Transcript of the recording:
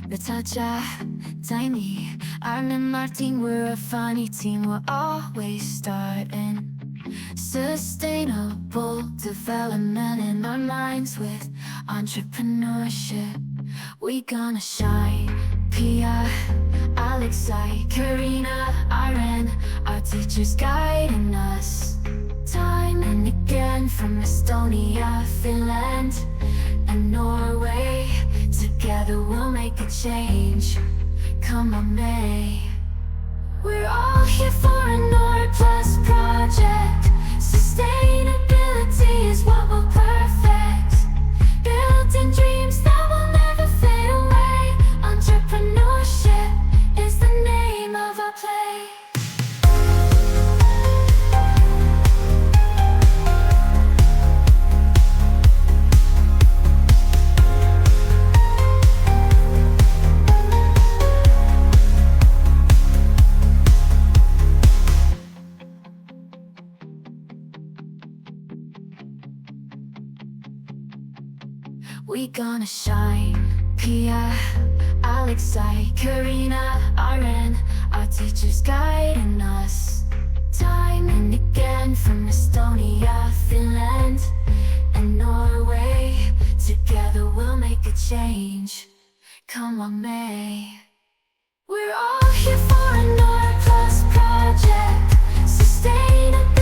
Ratacha, tiny. I'm and Martin, we're a funny team. We're always starting. Sustainable development in our minds with entrepreneurship. We gonna shine. Pia, Alexei, Karina, Aren, our teachers guiding us. Time and again from Estonia, Finland, and Norway. Together we'll make a change. Come on, May. We're all here for a Nordplus project. Sustainability is what will perfect. Building dreams that will never fade away. Entrepreneurship is the name of our play. We gonna shine. Pia, Alexei, Karina, Aren, our teachers guiding us. Time and again from Estonia, Finland, and Norway. Together we'll make a change. Come on, May. We're all here for a Nordplus project. Sustainability